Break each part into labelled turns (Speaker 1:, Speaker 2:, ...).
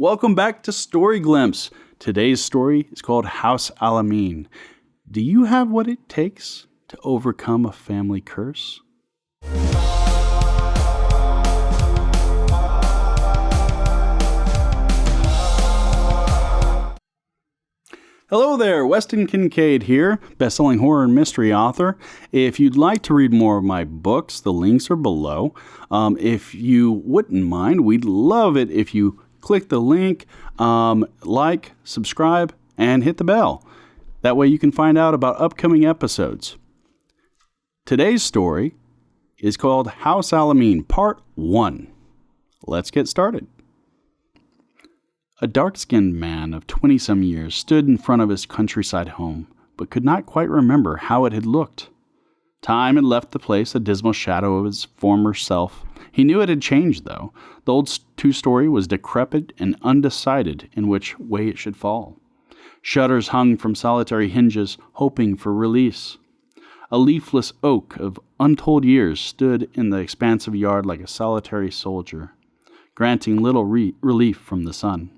Speaker 1: Welcome back to Story Glimpse. Today's story is called House Al-Amin. Do you have what it takes to overcome a family curse? Hello there, Weston Kincade here, bestselling horror and mystery author. If you'd like to read more of my books, the links are below. If you wouldn't mind, we'd love it if you click the link, like, subscribe, and hit the bell. That way you can find out about upcoming episodes. Today's story is called House Al-Amin, Part 1. Let's get started. A dark-skinned man of 20-some years stood in front of his countryside home, but could not quite remember how it had looked. Time had left the place a dismal shadow of his former self. He knew it had changed, though. The old two-story was decrepit and undecided in which way it should fall. Shutters hung from solitary hinges, hoping for release. A leafless oak of untold years stood in the expansive yard like a solitary soldier, granting little relief from the sun.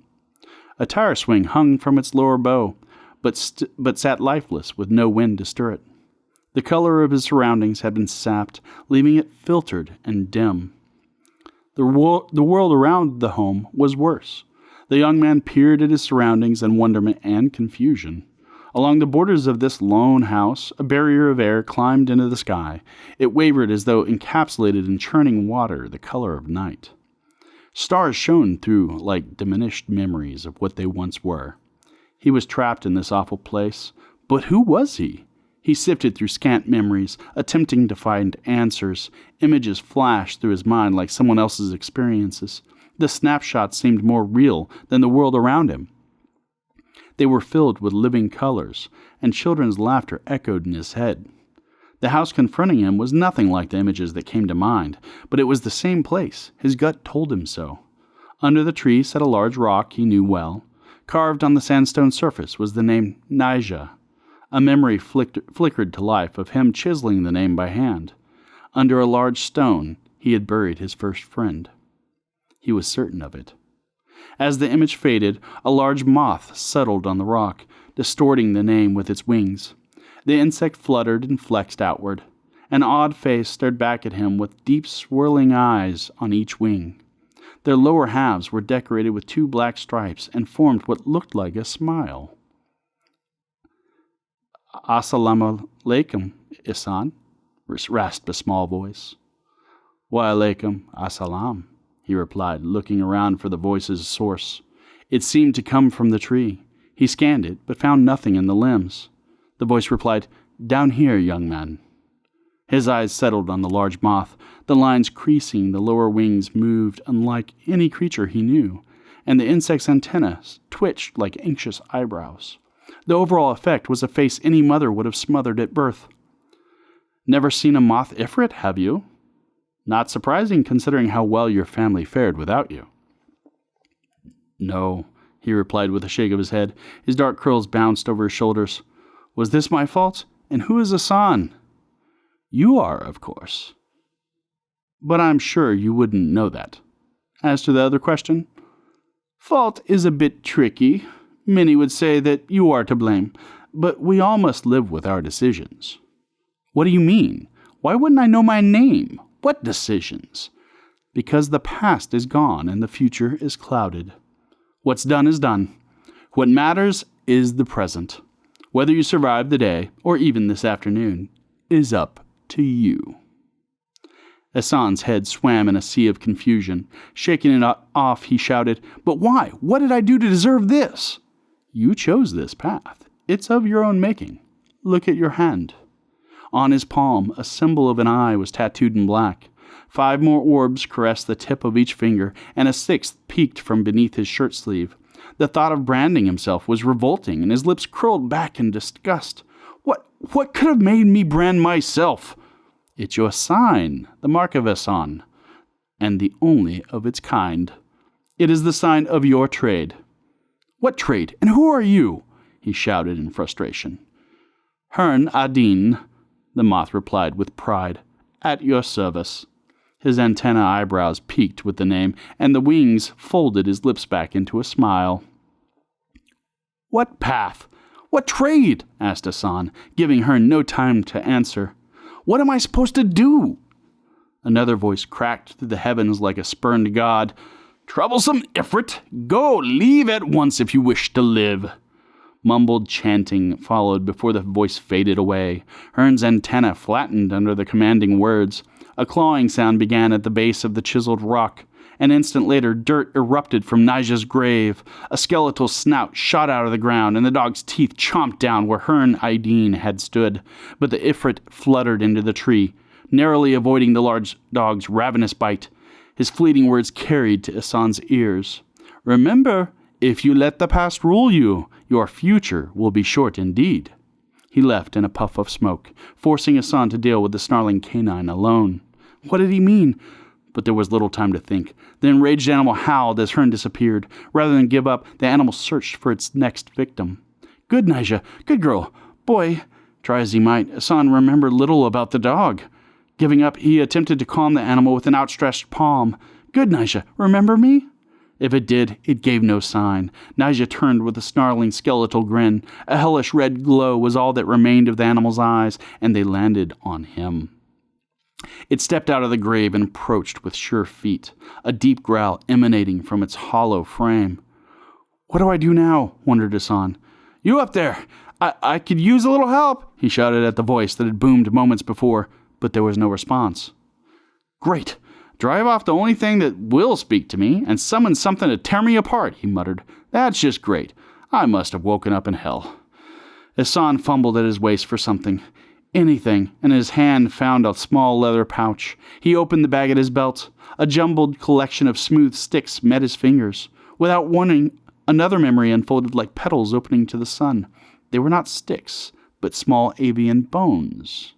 Speaker 1: A tire swing hung from its lower bow, but sat lifeless with no wind to stir it. The color of his surroundings had been sapped, leaving it filtered and dim. The world around the home was worse. The young man peered at his surroundings in wonderment and confusion. Along the borders of this lone house, a barrier of air climbed into the sky. It wavered as though encapsulated in churning water, the color of night. Stars shone through like diminished memories of what they once were. He was trapped in this awful place, but who was he? He sifted through scant memories, attempting to find answers. Images flashed through his mind like someone else's experiences. The snapshots seemed more real than the world around him. They were filled with living colors, and children's laughter echoed in his head. The house confronting him was nothing like the images that came to mind, but it was the same place. His gut told him so. Under the tree sat a large rock he knew well. Carved on the sandstone surface was the name Nijah. A memory flickered to life of him chiseling the name by hand. Under a large stone, he had buried his first friend. He was certain of it. As the image faded, a large moth settled on the rock, distorting the name with its wings. The insect fluttered and flexed outward. An odd face stared back at him with deep swirling eyes on each wing. Their lower halves were decorated with 2 black stripes and formed what looked like a smile. "Assalamu alaikum, Ihsan," rasped a small voice. "Wa alaikum assalam," he replied, looking around for the voice's source. It seemed to come from the tree. He scanned it, but found nothing in the limbs. The voice replied, "Down here, young man." His eyes settled on the large moth. The lines creasing the lower wings moved unlike any creature he knew, and the insect's antennae twitched like anxious eyebrows. The overall effect was a face any mother would have smothered at birth. "Never seen a moth ifrit, have you? Not surprising considering how well your family fared without you." "No," he replied with a shake of his head. His dark curls bounced over his shoulders. "Was this my fault? And who is Hassan?" "You are, of course. But I'm sure you wouldn't know that. As to the other question, fault is a bit tricky. Many would say that you are to blame, but we all must live with our decisions." "What do you mean? Why wouldn't I know my name? What decisions?" "Because the past is gone and the future is clouded. What's done is done. What matters is the present. Whether you survive the day, or even this afternoon, is up to you." Hassan's head swam in a sea of confusion. Shaking it off, he shouted, "But why? What did I do to deserve this?" "You chose this path. It's of your own making. Look at your hand." On his palm, a symbol of an eye was tattooed in black. 5 more orbs caressed the tip of each finger, and a 6th peeked from beneath his shirt sleeve. The thought of branding himself was revolting, and his lips curled back in disgust. What could have made me brand myself? "It's your sign, the mark of Hassan, and the only of its kind. It is the sign of your trade." "What trade? And who are you?" he shouted in frustration. "Hern Adin," the moth replied with pride, "at your service." His antenna eyebrows peaked with the name, and the wings folded his lips back into a smile. "What path? What trade?" asked Hassan, giving her no time to answer. "What am I supposed to do?" Another voice cracked through the heavens like a spurned god. "Troublesome Ifrit, go, leave at once if you wish to live." Mumbled chanting followed before the voice faded away. Hearn's antenna flattened under the commanding words. A clawing sound began at the base of the chiseled rock. An instant later, dirt erupted from Nija's grave. A skeletal snout shot out of the ground, and the dog's teeth chomped down where Hearn Aideen had stood. But the Ifrit fluttered into the tree, narrowly avoiding the large dog's ravenous bite. His fleeting words carried to Hassan's ears. "Remember, if you let the past rule you, your future will be short indeed." He left in a puff of smoke, forcing Hassan to deal with the snarling canine alone. What did he mean? But there was little time to think. The enraged animal howled as Hearn disappeared. Rather than give up, the animal searched for its next victim. "Good, Nija. Good girl. Boy." Try as he might, Hassan remembered little about the dog. Giving up, he attempted to calm the animal with an outstretched palm. "Good, Nija. Remember me?" If it did, it gave no sign. Nija turned with a snarling skeletal grin. A hellish red glow was all that remained of the animal's eyes, and they landed on him. It stepped out of the grave and approached with sure feet, a deep growl emanating from its hollow frame. "What do I do now?" wondered Hassan. "You up there! I could use a little help!" he shouted at the voice that had boomed moments before, but there was no response. "Great! Drive off the only thing that will speak to me, and summon something to tear me apart," he muttered. "That's just great. I must have woken up in hell." Hassan fumbled at his waist for something. Anything, and his hand found a small leather pouch. He opened the bag at his belt. A jumbled collection of smooth sticks met his fingers. Without warning, another memory unfolded like petals opening to the sun. They were not sticks, but small avian bones.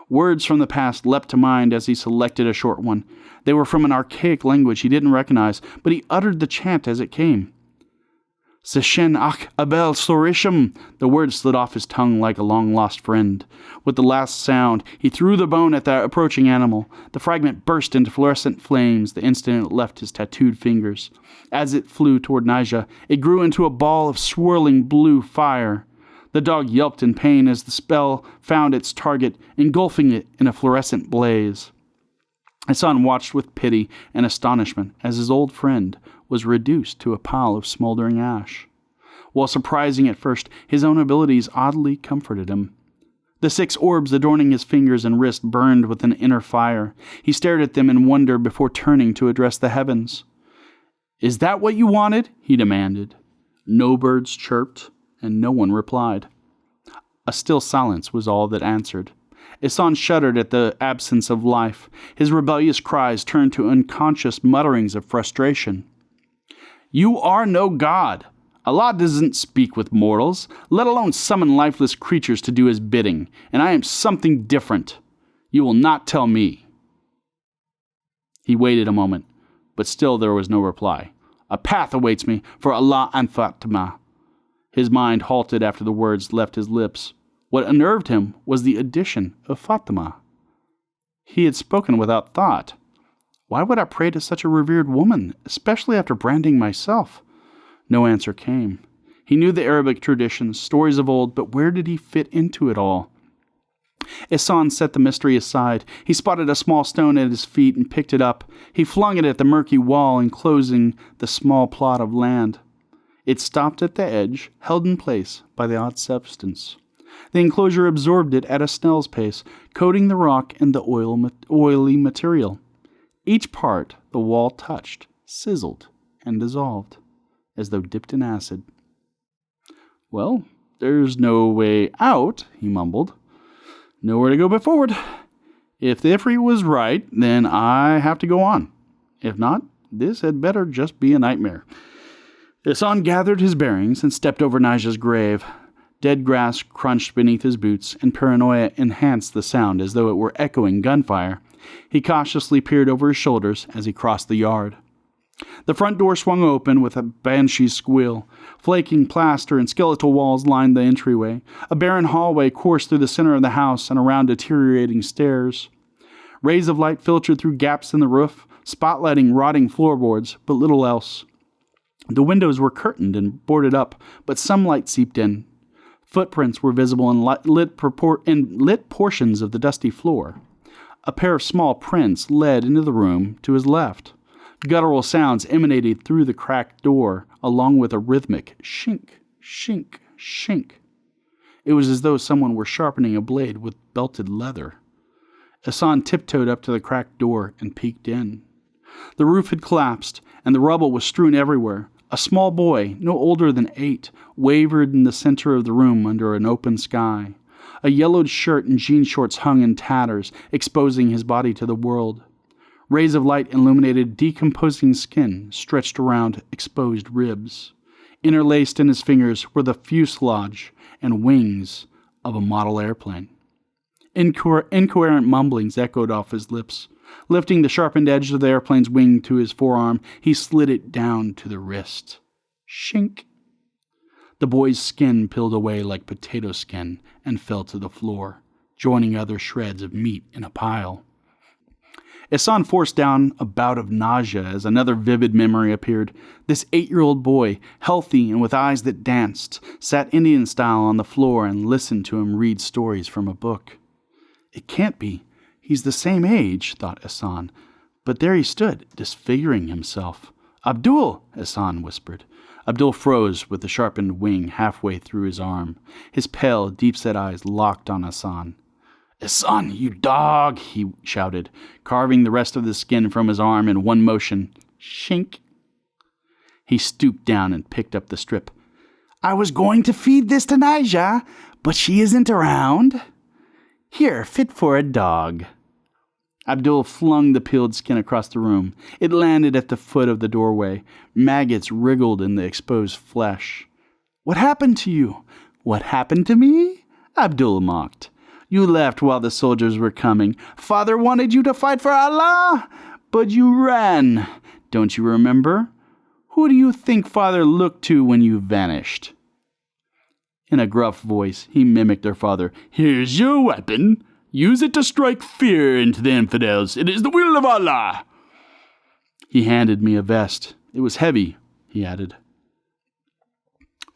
Speaker 1: Words from the past leapt to mind as he selected a short one. They were from an archaic language he didn't recognize, but he uttered the chant as it came. "Seshen ach abel sorisham." The words slid off his tongue like a long-lost friend. With the last sound, he threw the bone at the approaching animal. The fragment burst into fluorescent flames the instant it left his tattooed fingers. As it flew toward Nija, it grew into a ball of swirling blue fire. The dog yelped in pain as the spell found its target, engulfing it in a fluorescent blaze. Hassan watched with pity and astonishment as his old friend was reduced to a pile of smoldering ash. While surprising at first, his own abilities oddly comforted him. The 6 orbs adorning his fingers and wrist burned with an inner fire. He stared at them in wonder before turning to address the heavens. "Is that what you wanted?" he demanded. No birds chirped, and no one replied. A still silence was all that answered. Hassan shuddered at the absence of life. His rebellious cries turned to unconscious mutterings of frustration. "You are no god. Allah doesn't speak with mortals, let alone summon lifeless creatures to do his bidding, and I am something different. You will not tell me." He waited a moment, but still there was no reply. "A path awaits me for Allah and Fatima." His mind halted after the words left his lips. What unnerved him was the addition of Fatima. He had spoken without thought. Why would I pray to such a revered woman, especially after branding myself? No answer came. He knew the Arabic traditions, stories of old, but where did he fit into it all? Hassan set the mystery aside. He spotted a small stone at his feet and picked it up. He flung it at the murky wall enclosing the small plot of land. It stopped at the edge, held in place by the odd substance. The enclosure absorbed it at a snail's pace, coating the rock in the oily material. Each part the wall touched, sizzled, and dissolved, as though dipped in acid. "Well, there's no way out," he mumbled. "Nowhere to go but forward. If the Ifrit was right, then I have to go on. If not, this had better just be a nightmare." Hassan gathered his bearings and stepped over Nija's grave. Dead grass crunched beneath his boots, and paranoia enhanced the sound as though it were echoing gunfire. He cautiously peered over his shoulders as he crossed the yard. The front door swung open with a banshee's squeal. Flaking plaster and skeletal walls lined the entryway. A barren hallway coursed through the center of the house and around deteriorating stairs. Rays of light filtered through gaps in the roof, spotlighting rotting floorboards, but little else. The windows were curtained and boarded up, but some light seeped in. Footprints were visible in lit portions of the dusty floor. A pair of small prints led into the room to his left. Guttural sounds emanated through the cracked door, along with a rhythmic shink, shink, shink. It was as though someone were sharpening a blade with belted leather. Hassan tiptoed up to the cracked door and peeked in. The roof had collapsed, and the rubble was strewn everywhere. A small boy, no older than 8, wavered in the center of the room under an open sky. A yellowed shirt and jean shorts hung in tatters, exposing his body to the world. Rays of light illuminated decomposing skin stretched around exposed ribs. Interlaced in his fingers were the fuselage and wings of a model airplane. Incoherent mumblings echoed off his lips. Lifting the sharpened edge of the airplane's wing to his forearm, he slid it down to the wrist. Shink. The boy's skin peeled away like potato skin and fell to the floor, joining other shreds of meat in a pile. Hassan forced down a bout of nausea as another vivid memory appeared. This 8-year-old boy, healthy and with eyes that danced, sat Indian style on the floor and listened to him read stories from a book. It can't be. He's the same age, thought Hassan. But there he stood, disfiguring himself. Abdul, Hassan whispered. Abdul froze with the sharpened wing halfway through his arm. His pale, deep-set eyes locked on Hassan. Hassan, you dog, he shouted, carving the rest of the skin from his arm in one motion. Shink. He stooped down and picked up the strip. I was going to feed this to Naija, but she isn't around. Here, fit for a dog. Abdul flung the peeled skin across the room. It landed at the foot of the doorway. Maggots wriggled in the exposed flesh. What happened to you? What happened to me? Abdul mocked. You left while the soldiers were coming. Father wanted you to fight for Allah, but you ran. Don't you remember? Who do you think Father looked to when you vanished? In a gruff voice, he mimicked their father. Here's your weapon. Use it to strike fear into the infidels. It is the will of Allah. He handed me a vest. It was heavy, he added.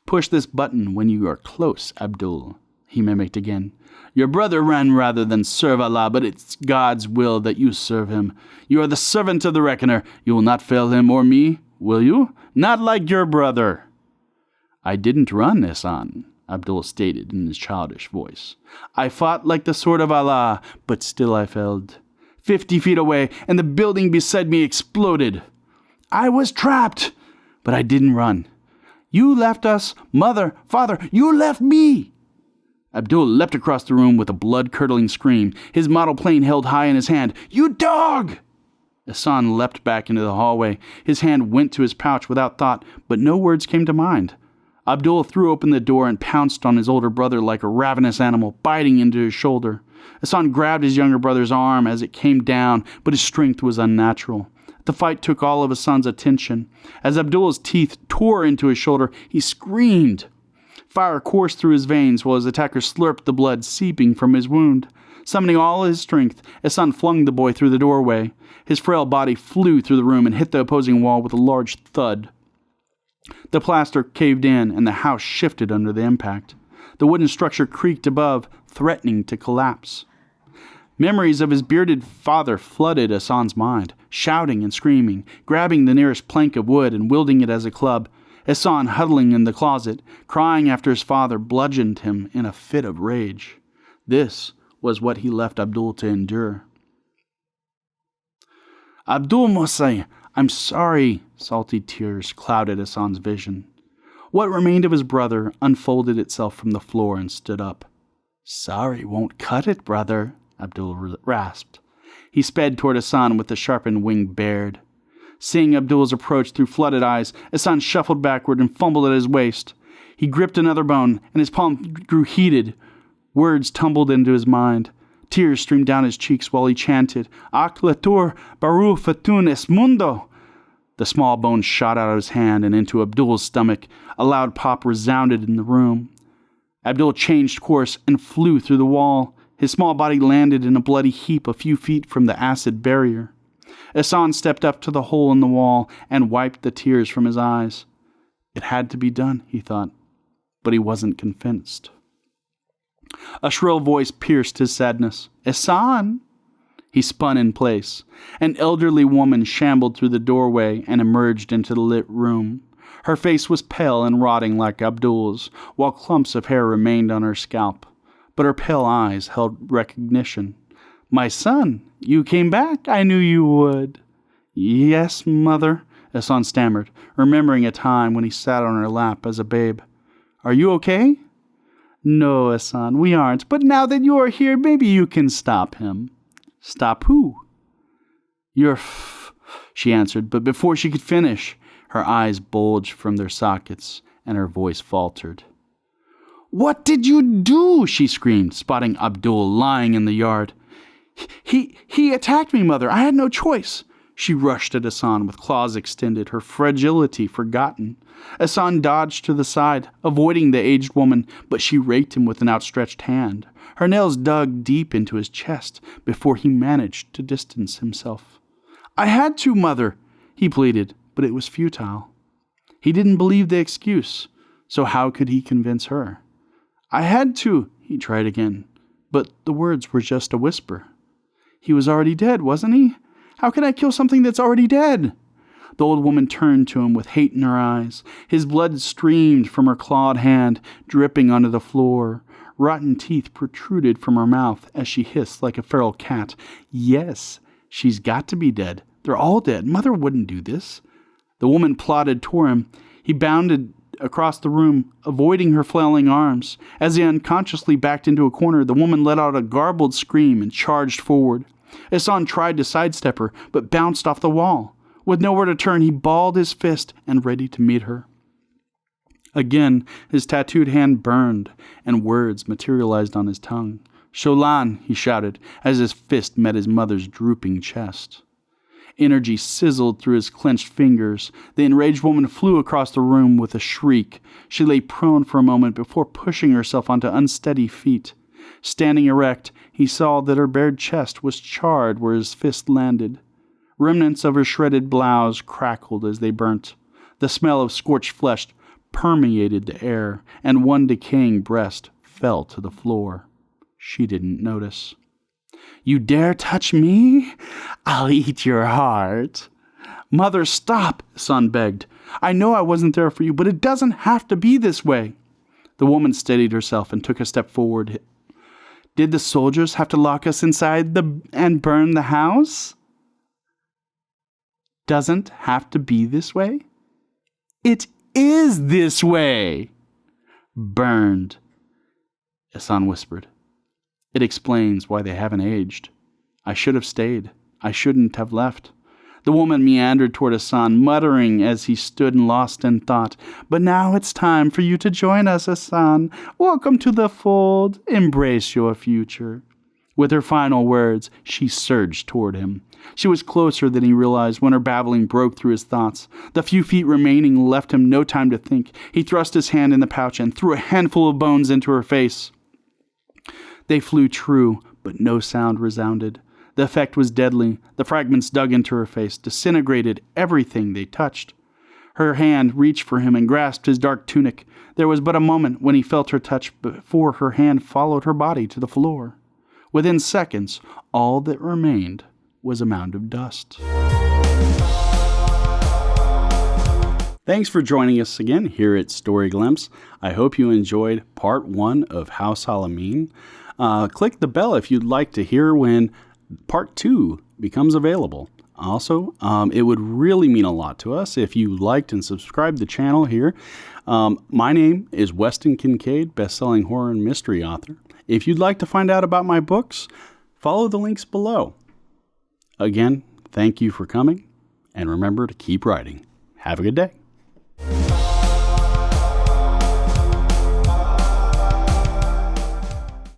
Speaker 1: Push this button when you are close, Abdul, he mimicked again. Your brother ran rather than serve Allah, but it's God's will that you serve him. You are the servant of the Reckoner. You will not fail him or me, will you? Not like your brother. I didn't run, Hassan, Abdul stated in his childish voice. I fought like the sword of Allah, but still I failed. 50 feet away, and the building beside me exploded. I was trapped, but I didn't run. You left us, mother, father, you left me. Abdul leapt across the room with a blood-curdling scream, his model plane held high in his hand. You dog! Hassan leapt back into the hallway. His hand went to his pouch without thought, but no words came to mind. Abdul threw open the door and pounced on his older brother like a ravenous animal, biting into his shoulder. Hassan grabbed his younger brother's arm as it came down, but his strength was unnatural. The fight took all of Hassan's attention. As Abdul's teeth tore into his shoulder, he screamed. Fire coursed through his veins while his attacker slurped the blood seeping from his wound. Summoning all his strength, Hassan flung the boy through the doorway. His frail body flew through the room and hit the opposing wall with a large thud. The plaster caved in, and the house shifted under the impact. The wooden structure creaked above, threatening to collapse. Memories of his bearded father flooded Hassan's mind, shouting and screaming, grabbing the nearest plank of wood and wielding it as a club. Hassan, huddling in the closet, crying after his father, bludgeoned him in a fit of rage. This was what he left Abdul to endure. Abdul Mosai, I'm sorry. Salty tears clouded Hassan's vision. What remained of his brother unfolded itself from the floor and stood up. Sorry won't cut it, brother, Abdul rasped. He sped toward Hassan with the sharpened wing bared. Seeing Abdul's approach through flooded eyes, Hassan shuffled backward and fumbled at his waist. He gripped another bone, and his palm grew heated. Words tumbled into his mind. Tears streamed down his cheeks while he chanted, Aklatur Baru Fatun Es Mundo. The small bone shot out of his hand and into Abdul's stomach. A loud pop resounded in the room. Abdul changed course and flew through the wall. His small body landed in a bloody heap a few feet from the acid barrier. Hassan stepped up to the hole in the wall and wiped the tears from his eyes. It had to be done, he thought, but he wasn't convinced. A shrill voice pierced his sadness. Hassan! He spun in place. An elderly woman shambled through the doorway and emerged into the lit room. Her face was pale and rotting like Abdul's, while clumps of hair remained on her scalp. But her pale eyes held recognition. My son, you came back. I knew you would. Yes, mother, Hassan stammered, remembering a time when he sat on her lap as a babe. Are you okay? No, Hassan, we aren't. But now that you are here, maybe you can stop him. Stop who? She answered, but before she could finish, her eyes bulged from their sockets and her voice faltered. What did you do? She screamed, spotting Abdul lying in the yard. He attacked me, mother. I had no choice. She rushed at Hassan with claws extended, her fragility forgotten. Hassan dodged to the side, avoiding the aged woman, but she raked him with an outstretched hand. Her nails dug deep into his chest before he managed to distance himself. I had to, mother, he pleaded, but it was futile. He didn't believe the excuse, so how could he convince her? I had to, he tried again, but the words were just a whisper. He was already dead, wasn't he? How can I kill something that's already dead? The old woman turned to him with hate in her eyes. His blood streamed from her clawed hand, dripping onto the floor. Rotten teeth protruded from her mouth as she hissed like a feral cat. Yes, she's got to be dead. They're all dead. Mother wouldn't do this. The woman plodded toward him. He bounded across the room, avoiding her flailing arms. As he unconsciously backed into a corner, the woman let out a garbled scream and charged forward. Hassan tried to sidestep her, but bounced off the wall. With nowhere to turn, he balled his fist and ready to meet her. Again, his tattooed hand burned, and words materialized on his tongue. Sholan, he shouted, as his fist met his mother's drooping chest. Energy sizzled through his clenched fingers. The enraged woman flew across the room with a shriek. She lay prone for a moment before pushing herself onto unsteady feet. Standing erect, he saw that her bared chest was charred where his fist landed. Remnants of her shredded blouse crackled as they burnt. The smell of scorched flesh permeated the air, and one decaying breast fell to the floor. She didn't notice. You dare touch me? I'll eat your heart. Mother, stop, son begged. I know I wasn't there for you, but it doesn't have to be this way. The woman steadied herself and took a step forward. Did the soldiers have to lock us inside and burn the house? Doesn't have to be this way? It is this way. Burned, Hassan whispered. It explains why they haven't aged. I should have stayed. I shouldn't have left. The woman meandered toward Hassan, muttering as he stood lost in thought. But now it's time for you to join us, Hassan. Welcome to the fold. Embrace your future. With her final words, she surged toward him. She was closer than he realized when her babbling broke through his thoughts. The few feet remaining left him no time to think. He thrust his hand in the pouch and threw a handful of bones into her face. They flew true, but no sound resounded. The effect was deadly. The fragments dug into her face, disintegrated everything they touched. Her hand reached for him and grasped his dark tunic. There was but a moment when he felt her touch before her hand followed her body to the floor. Within seconds, all that remained was a mound of dust. Thanks for joining us again here at Story Glimpse. I hope you enjoyed part 1 of House Al-Amin. Click the bell if you'd like to hear when part 2 becomes available. Also, it would really mean a lot to us if you liked and subscribed the channel here. My name is Weston Kincade, bestselling horror and mystery author. If you'd like to find out about my books, follow the links below. Again, thank you for coming, and remember to keep writing. Have a good day.